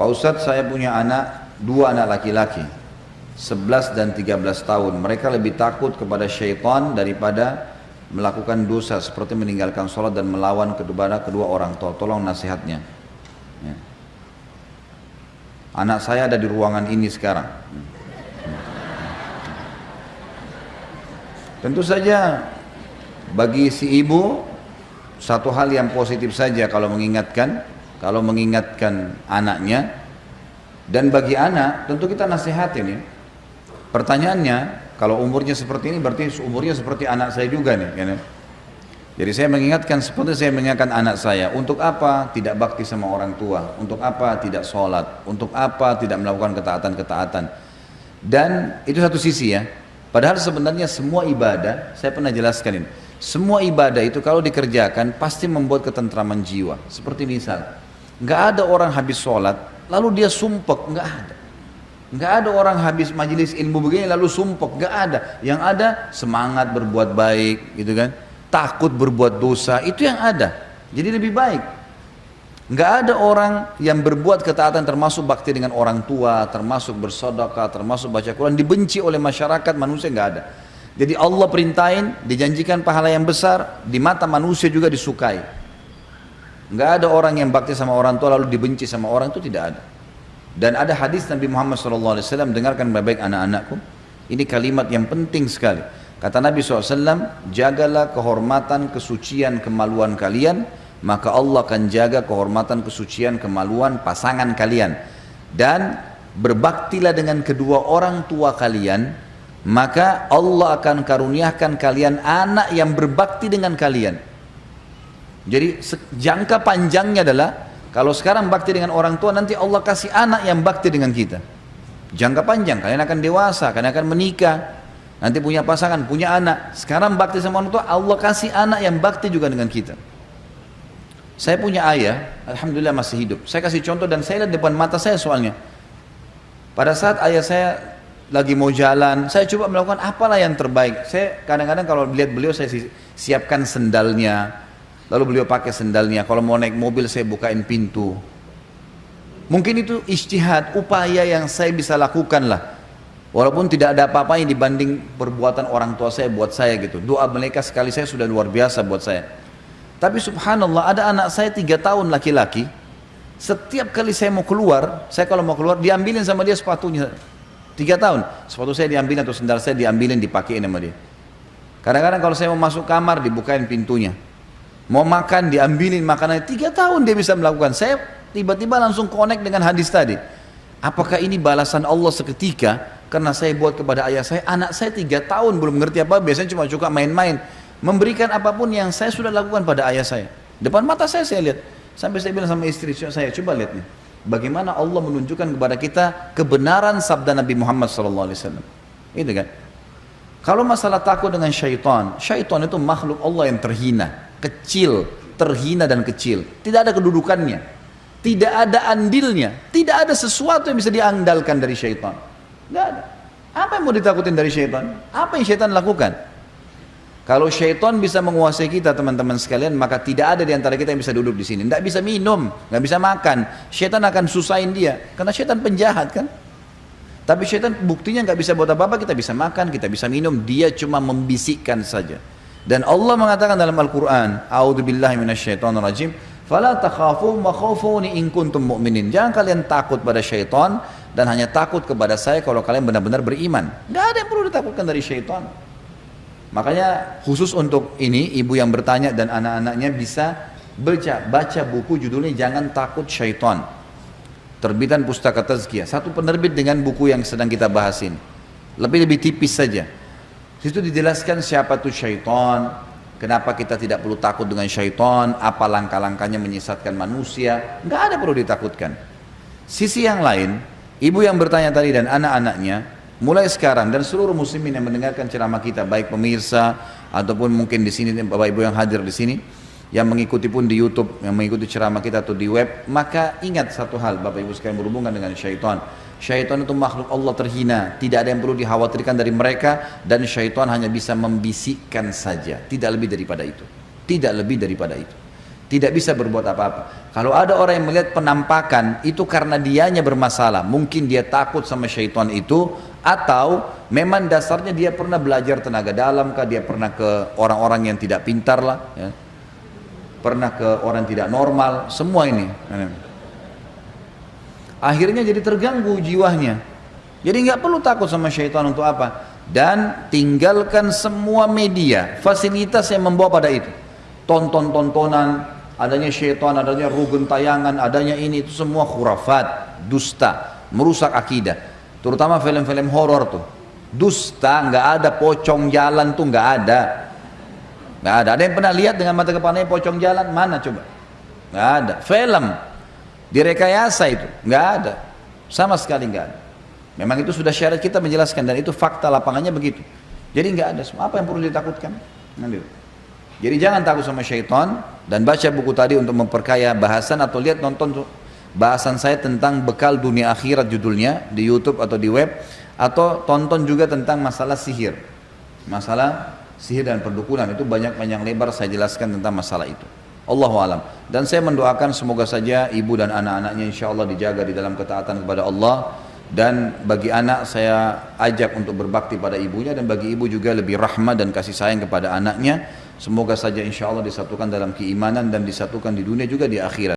Pak Ustadz, saya punya dua anak laki-laki, 11 dan 13 tahun. Mereka lebih takut kepada syaitan daripada melakukan dosa seperti meninggalkan sholat dan melawan kedua orang tua. Tolong nasihatnya. Ya. Anak saya ada di ruangan ini sekarang. Tentu saja bagi si ibu satu hal yang positif saja kalau mengingatkan anaknya. Dan bagi anak tentu kita nasihatin ya. Pertanyaannya, kalau umurnya seperti ini berarti umurnya seperti anak saya juga nih ya. Jadi saya mengingatkan seperti saya mengingatkan anak saya, untuk apa tidak bakti sama orang tua, untuk apa tidak sholat, untuk apa tidak melakukan ketaatan-ketaatan. Dan itu satu sisi ya. Padahal sebenarnya semua ibadah, saya pernah jelaskan ini, semua ibadah itu kalau dikerjakan pasti membuat ketentraman jiwa. Seperti misal, nggak ada orang habis sholat lalu dia sumpek, nggak ada. Nggak ada orang habis majelis ilmu begini lalu sumpek, nggak ada. Yang ada semangat berbuat baik, gitu kan? Takut berbuat dosa, itu yang ada. Jadi lebih baik. Nggak ada orang yang berbuat ketaatan termasuk bakti dengan orang tua, termasuk bersedekah, termasuk baca Quran, dibenci oleh masyarakat manusia, nggak ada. Jadi Allah perintahin, dijanjikan pahala yang besar, di mata manusia juga disukai. Nggak ada orang yang bakti sama orang tua lalu dibenci sama orang, itu tidak ada. Dan ada hadis Nabi Muhammad SAW, dengarkan baik-baik anak-anakku, ini kalimat yang penting sekali. Kata Nabi SAW, jagalah kehormatan, kesucian, kemaluan kalian, maka Allah akan jaga kehormatan, kesucian, kemaluan pasangan kalian. Dan berbaktilah dengan kedua orang tua kalian, maka Allah akan karuniakan kalian anak yang berbakti dengan kalian. Jadi jangka panjangnya adalah, kalau sekarang bakti dengan orang tua, nanti Allah kasih anak yang bakti dengan kita. Jangka panjang, kalian akan dewasa, kalian akan menikah, nanti punya pasangan, punya anak. Sekarang bakti sama orang tua, Allah kasih anak yang bakti juga dengan kita. Saya punya ayah, alhamdulillah masih hidup. Saya kasih contoh dan saya lihat depan mata saya soalnya. Pada saat ayah saya lagi mau jalan, saya coba melakukan apalah yang terbaik. Saya kadang-kadang kalau lihat beliau, saya siapkan sendalnya, lalu beliau pakai sendalnya. Kalau mau naik mobil, saya bukain pintu. Mungkin itu ijtihad, upaya yang saya bisa lakukan lah. Walaupun tidak ada apa-apanya dibanding perbuatan orang tua saya buat saya gitu. Doa mereka sekali saya sudah luar biasa buat saya. Tapi subhanallah, ada anak saya 3 tahun laki-laki, setiap kali saya mau keluar, saya kalau mau keluar diambilin sama dia sepatunya. 3 tahun, sepatu saya diambilin atau sendal saya diambilin, dipakein sama dia. Kadang-kadang kalau saya mau masuk kamar dibukain pintunya. Mau makan diambilin makanannya. 3 tahun dia bisa melakukan. Saya tiba-tiba langsung connect dengan hadis tadi. Apakah ini balasan Allah seketika karena saya buat kepada ayah saya? Anak saya 3 tahun belum ngerti apa, biasanya cuma suka main-main. Memberikan apapun yang saya sudah lakukan pada ayah saya. Depan mata saya lihat. Sampai saya bilang sama istri saya, coba lihat nih. Bagaimana Allah menunjukkan kepada kita kebenaran sabda Nabi Muhammad SAW. Itu kan. Kalau masalah takut dengan syaitan, syaitan itu makhluk Allah yang terhina, kecil, terhina dan kecil. Tidak ada kedudukannya, tidak ada andilnya, tidak ada sesuatu yang bisa diandalkan dari syaitan. Tidak ada. Apa yang mau ditakutin dari syaitan? Apa yang syaitan lakukan? Kalau syaitan bisa menguasai kita teman-teman sekalian, maka tidak ada di antara kita yang bisa duduk di sini. Tidak bisa minum, nggak bisa makan. Syaitan akan susahin dia, karena syaitan penjahat kan. Tapi syaitan buktinya nggak bisa buat apa-apa, kita bisa makan, kita bisa minum, dia cuma membisikkan saja. Dan Allah mengatakan dalam Al-Quran, A'udzubillahi minasyaitonirrajim, fala takhafu wa khafuni in kuntum mu'minin. Jangan kalian takut pada syaitan dan hanya takut kepada saya kalau kalian benar-benar beriman. Nggak ada yang perlu ditakutkan dari syaitan. Makanya khusus untuk ini, ibu yang bertanya dan anak-anaknya bisa baca buku judulnya Jangan Takut Syaitan, terbitan Pustaka Tazkiyah, satu penerbit dengan buku yang sedang kita bahasin, lebih tipis saja. Situ dijelaskan siapa itu syaitan, kenapa kita tidak perlu takut dengan syaitan, apa langkah-langkahnya menyesatkan manusia. Nggak ada perlu ditakutkan. Sisi yang lain, ibu yang bertanya tadi dan anak-anaknya, mulai sekarang dan seluruh muslimin yang mendengarkan ceramah kita, baik pemirsa ataupun mungkin di sini Bapak Ibu yang hadir di sini, yang mengikuti pun di YouTube, yang mengikuti ceramah kita atau di web, maka ingat satu hal Bapak Ibu sekalian berhubungan dengan syaitan. Syaitan itu makhluk Allah terhina, tidak ada yang perlu dikhawatirkan dari mereka, dan syaitan hanya bisa membisikkan saja, tidak lebih daripada itu. Tidak lebih daripada itu. tidak bisa berbuat apa-apa. Kalau ada orang yang melihat penampakan itu karena dianya bermasalah, mungkin dia takut sama syaitan itu, atau memang dasarnya dia pernah belajar tenaga dalam kah, dia pernah ke orang-orang yang tidak pintar lah, ya. Pernah ke orang tidak normal, semua ini akhirnya jadi terganggu jiwanya. Jadi nggak perlu takut sama syaitan untuk apa, dan tinggalkan semua media, fasilitas yang membawa pada itu, tontonan, adanya syaitan, adanya rugun tayangan, adanya ini, itu semua khurafat, dusta, merusak akidah. Terutama film-film horor tuh, dusta, nggak ada pocong jalan tuh, nggak ada. Ada yang pernah lihat dengan mata kepalanya pocong jalan? Mana coba? Nggak ada. Film direkayasa itu, nggak ada, sama sekali nggak ada. Memang itu sudah syariat kita menjelaskan, dan itu fakta lapangannya begitu. Jadi nggak ada. Apa yang perlu ditakutkan? Jadi jangan takut sama syaitan, dan baca buku tadi untuk memperkaya bahasan, atau lihat nonton bahasan saya tentang bekal dunia akhirat judulnya di YouTube atau di web, atau tonton juga tentang masalah sihir, dan perdukunan. Itu banyak panjang lebar saya jelaskan tentang masalah itu. Allahu alam. Dan saya mendoakan semoga saja ibu dan anak-anaknya insya Allah dijaga di dalam ketaatan kepada Allah. Dan bagi anak saya ajak untuk berbakti pada ibunya, dan bagi ibu juga lebih rahmat dan kasih sayang kepada anaknya. Semoga saja insya Allah disatukan dalam keimanan dan disatukan di dunia juga di akhirat.